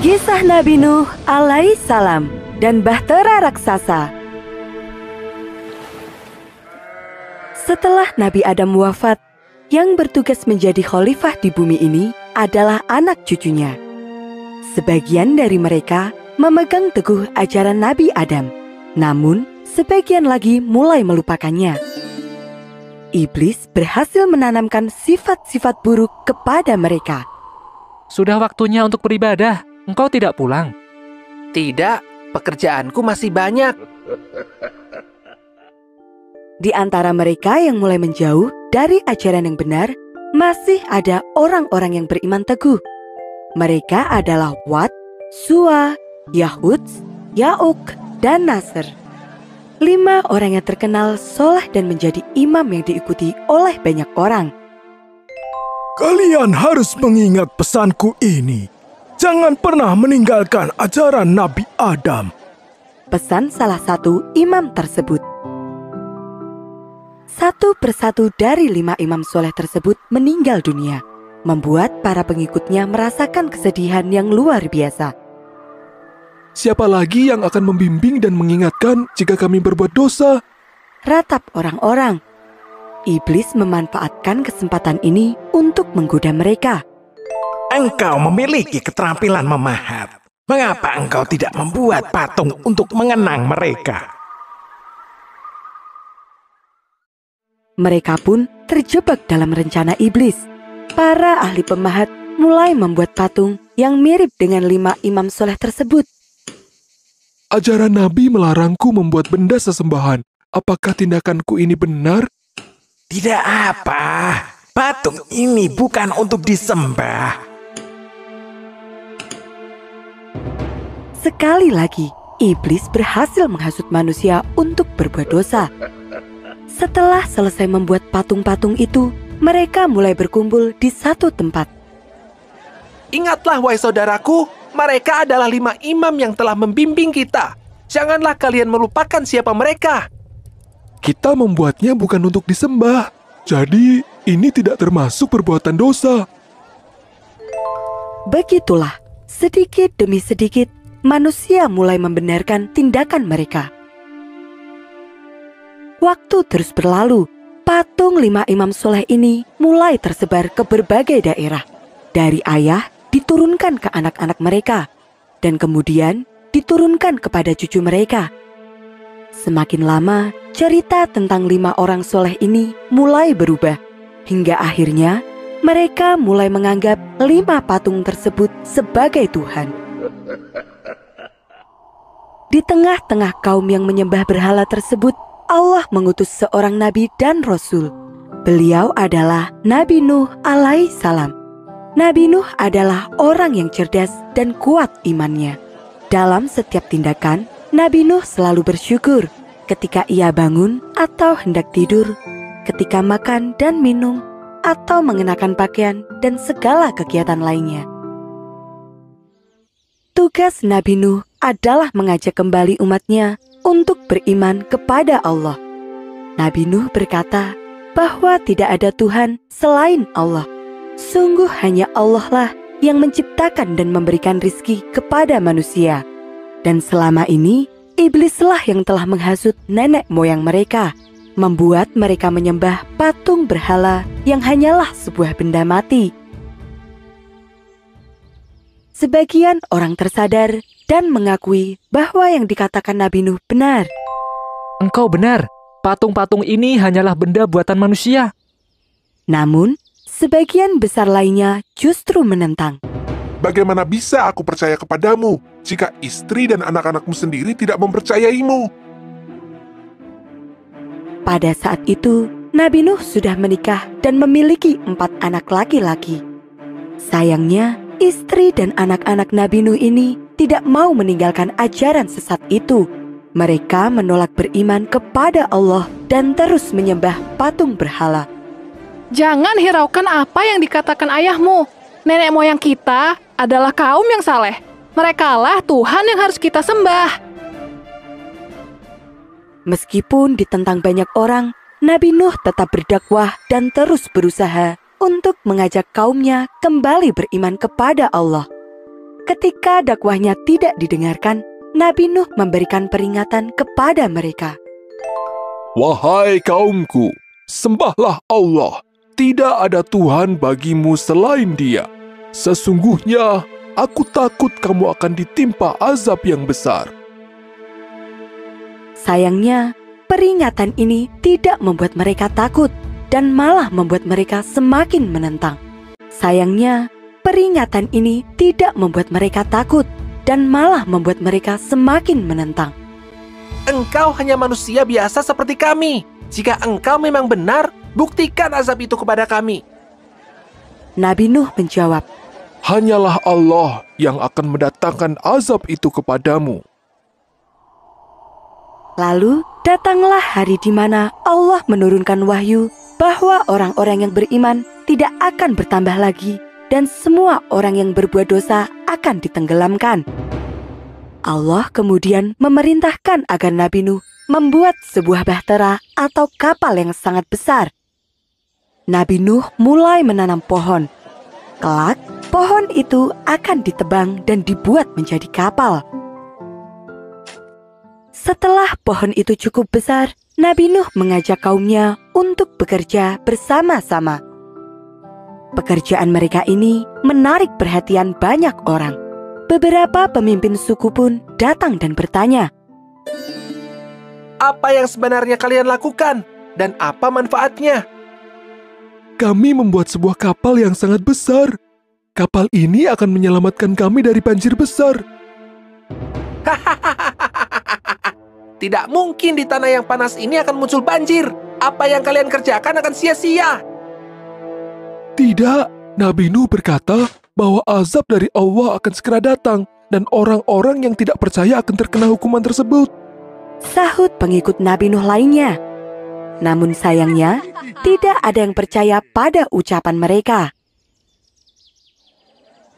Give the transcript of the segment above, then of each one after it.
Kisah Nabi Nuh alaihissalam dan bahtera raksasa. Setelah Nabi Adam wafat, yang bertugas menjadi khalifah di bumi ini adalah anak cucunya. Sebagian dari mereka memegang teguh ajaran Nabi Adam, namun sebagian lagi mulai melupakannya. Iblis berhasil menanamkan sifat-sifat buruk kepada mereka. Sudah waktunya untuk beribadah. Engkau tidak pulang? Tidak, pekerjaanku masih banyak. Di antara mereka yang mulai menjauh dari ajaran yang benar, masih ada orang-orang yang beriman teguh. Mereka adalah Wad, Suwa, Yahudz, Ya'uk, dan Nasr. 5 orang yang terkenal soleh dan menjadi imam yang diikuti oleh banyak orang. Kalian harus mengingat pesanku ini. Jangan pernah meninggalkan ajaran Nabi Adam. Pesan salah satu imam tersebut. Satu persatu dari 5 imam soleh tersebut meninggal dunia, membuat para pengikutnya merasakan kesedihan yang luar biasa. Siapa lagi yang akan membimbing dan mengingatkan jika kami berbuat dosa? Ratap orang-orang. Iblis memanfaatkan kesempatan ini untuk menggoda mereka. Engkau memiliki keterampilan memahat. Mengapa engkau tidak membuat patung untuk mengenang mereka? Mereka pun terjebak dalam rencana iblis. Para ahli pemahat mulai membuat patung yang mirip dengan 5 imam soleh tersebut. Ajaran Nabi melarangku membuat benda sesembahan. Apakah tindakanku ini benar? Tidak apa. Patung ini bukan untuk disembah. Sekali lagi, iblis berhasil menghasut manusia untuk berbuat dosa. Setelah selesai membuat patung-patung itu, mereka mulai berkumpul di satu tempat. Ingatlah, wahai saudaraku, mereka adalah 5 imam yang telah membimbing kita. Janganlah kalian melupakan siapa mereka. Kita membuatnya bukan untuk disembah. Jadi, ini tidak termasuk perbuatan dosa. Begitulah, sedikit demi sedikit, manusia mulai membenarkan tindakan mereka. Waktu terus berlalu, patung 5 imam soleh ini mulai tersebar ke berbagai daerah. Dari ayah diturunkan ke anak-anak mereka, dan kemudian diturunkan kepada cucu mereka. Semakin lama, cerita tentang 5 orang soleh ini mulai berubah, hingga akhirnya mereka mulai menganggap 5 patung tersebut sebagai Tuhan. Di tengah-tengah kaum yang menyembah berhala tersebut, Allah mengutus seorang nabi dan rasul. Beliau adalah Nabi Nuh alaihissalam. Nabi Nuh adalah orang yang cerdas dan kuat imannya. Dalam setiap tindakan, Nabi Nuh selalu bersyukur ketika ia bangun atau hendak tidur, ketika makan dan minum, atau mengenakan pakaian dan segala kegiatan lainnya. Tugas Nabi Nuh adalah mengajak kembali umatnya untuk beriman kepada Allah. Nabi Nuh berkata bahwa tidak ada Tuhan selain Allah. Sungguh hanya Allah lah yang menciptakan dan memberikan rizki kepada manusia. Dan selama ini, iblislah yang telah menghasut nenek moyang mereka, membuat mereka menyembah patung berhala yang hanyalah sebuah benda mati. Sebagian orang tersadar dan mengakui bahwa yang dikatakan Nabi Nuh benar. Engkau benar, patung-patung ini hanyalah benda buatan manusia. Namun, sebagian besar lainnya justru menentang. Bagaimana bisa aku percaya kepadamu jika istri dan anak-anakmu sendiri tidak mempercayaimu? Pada saat itu, Nabi Nuh sudah menikah dan memiliki 4 anak laki-laki. Sayangnya, istri dan anak-anak Nabi Nuh ini tidak mau meninggalkan ajaran sesat itu. Mereka menolak beriman kepada Allah dan terus menyembah patung berhala. Jangan hiraukan apa yang dikatakan ayahmu. Nenek moyang kita adalah kaum yang saleh. Merekalah Tuhan yang harus kita sembah. Meskipun ditentang banyak orang, Nabi Nuh tetap berdakwah dan terus berusaha untuk mengajak kaumnya kembali beriman kepada Allah. Ketika dakwahnya tidak didengarkan, Nabi Nuh memberikan peringatan kepada mereka. Wahai kaumku, sembahlah Allah. Tidak ada Tuhan bagimu selain Dia. Sesungguhnya, aku takut kamu akan ditimpa azab yang besar. Sayangnya, peringatan ini tidak membuat mereka takut dan malah membuat mereka semakin menentang. Sayangnya, peringatan ini tidak membuat mereka takut dan malah membuat mereka semakin menentang. Engkau hanya manusia biasa seperti kami. Jika engkau memang benar, buktikan azab itu kepada kami. Nabi Nuh menjawab, Hanyalah Allah yang akan mendatangkan azab itu kepadamu. Lalu datanglah hari di mana Allah menurunkan wahyu bahwa orang-orang yang beriman tidak akan bertambah lagi dan semua orang yang berbuat dosa akan ditenggelamkan. Allah kemudian memerintahkan agar Nabi Nuh membuat sebuah bahtera atau kapal yang sangat besar. Nabi Nuh mulai menanam pohon. Kelak, pohon itu akan ditebang dan dibuat menjadi kapal. Setelah pohon itu cukup besar, Nabi Nuh mengajak kaumnya untuk bekerja bersama-sama. Pekerjaan mereka ini menarik perhatian banyak orang. Beberapa pemimpin suku pun datang dan bertanya, Apa yang sebenarnya kalian lakukan? Dan apa manfaatnya? Kami membuat sebuah kapal yang sangat besar. Kapal ini akan menyelamatkan kami dari banjir besar. Tidak mungkin di tanah yang panas ini akan muncul banjir. Apa yang kalian kerjakan akan sia-sia. Tidak, Nabi Nuh berkata bahwa azab dari Allah akan segera datang dan orang-orang yang tidak percaya akan terkena hukuman tersebut. sahut pengikut Nabi Nuh lainnya. Namun sayangnya, tidak ada yang percaya pada ucapan mereka.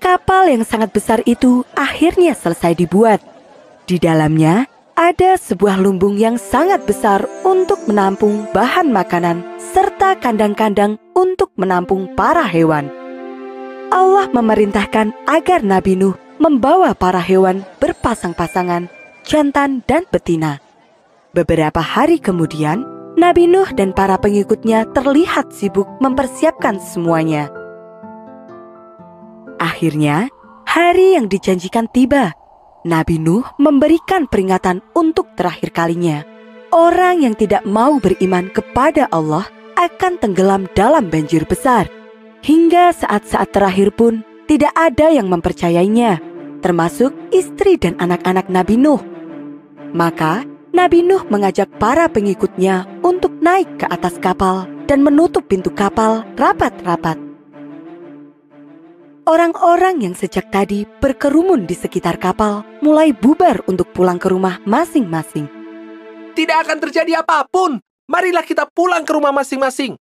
Kapal yang sangat besar itu akhirnya selesai dibuat. Di dalamnya ada sebuah lumbung yang sangat besar untuk menampung bahan makanan serta kandang-kandang untuk menampung para hewan. Allah memerintahkan agar Nabi Nuh membawa para hewan berpasang-pasangan, jantan dan betina. Beberapa hari kemudian, Nabi Nuh dan para pengikutnya terlihat sibuk mempersiapkan semuanya. Akhirnya, hari yang dijanjikan tiba. Nabi Nuh memberikan peringatan untuk terakhir kalinya. Orang yang tidak mau beriman kepada Allah akan tenggelam dalam banjir besar. Hingga saat-saat terakhir pun tidak ada yang mempercayainya, termasuk istri dan anak-anak Nabi Nuh. Maka, Nabi Nuh mengajak para pengikutnya untuk naik ke atas kapal dan menutup pintu kapal rapat-rapat. Orang-orang yang sejak tadi berkerumun di sekitar kapal mulai bubar untuk pulang ke rumah masing-masing. Tidak akan terjadi apapun. Marilah kita pulang ke rumah masing-masing.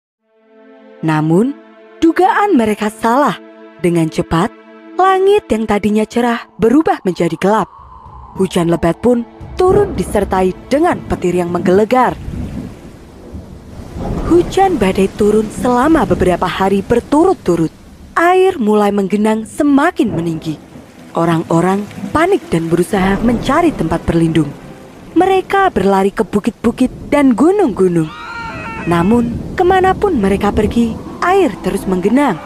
Namun, dugaan mereka salah. Dengan cepat, langit yang tadinya cerah berubah menjadi gelap. Hujan lebat pun turun disertai dengan petir yang menggelegar. Hujan badai turun selama beberapa hari berturut-turut. Air mulai menggenang semakin meninggi. Orang-orang panik dan berusaha mencari tempat berlindung. Mereka berlari ke bukit-bukit dan gunung-gunung. Namun, kemanapun mereka pergi, air terus menggenang.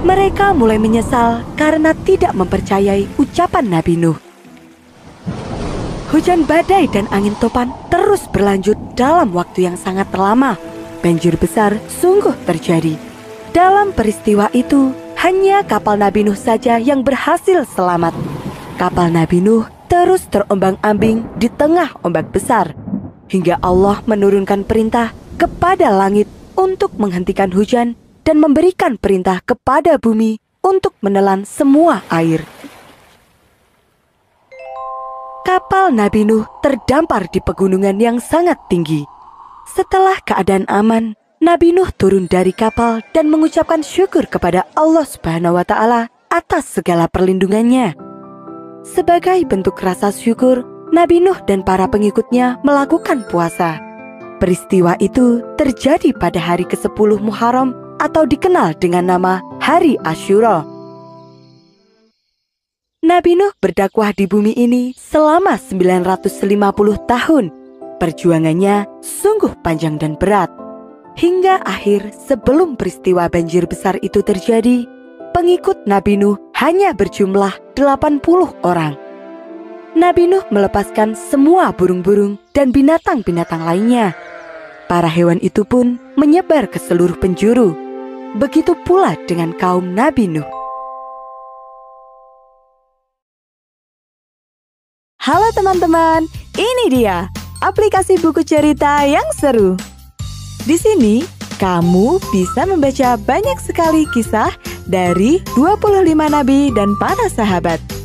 Mereka mulai menyesal karena tidak mempercayai ucapan Nabi Nuh. Hujan badai dan angin topan terus berlanjut dalam waktu yang sangat lama. Banjir besar sungguh terjadi. Dalam peristiwa itu, hanya kapal Nabi Nuh saja yang berhasil selamat. Kapal Nabi Nuh terus terombang-ambing di tengah ombak besar, hingga Allah menurunkan perintah kepada langit untuk menghentikan hujan dan memberikan perintah kepada bumi untuk menelan semua air. Kapal Nabi Nuh terdampar di pegunungan yang sangat tinggi. Setelah keadaan aman, Nabi Nuh turun dari kapal dan mengucapkan syukur kepada Allah Subhanahu wa Ta'ala atas segala perlindungannya. Sebagai bentuk rasa syukur, Nabi Nuh dan para pengikutnya melakukan puasa. Peristiwa itu terjadi pada hari ke-10 Muharram atau dikenal dengan nama Hari Asyura. Nabi Nuh berdakwah di bumi ini selama 950 tahun. Perjuangannya sungguh panjang dan berat. Hingga akhir sebelum peristiwa banjir besar itu terjadi, pengikut Nabi Nuh hanya berjumlah 80 orang. Nabi Nuh melepaskan semua burung-burung dan binatang-binatang lainnya. Para hewan itu pun menyebar ke seluruh penjuru. Begitu pula dengan kaum Nabi Nuh. Halo teman-teman, ini dia aplikasi buku cerita yang seru. Di sini, kamu bisa membaca banyak sekali kisah dari 25 nabi dan para sahabat.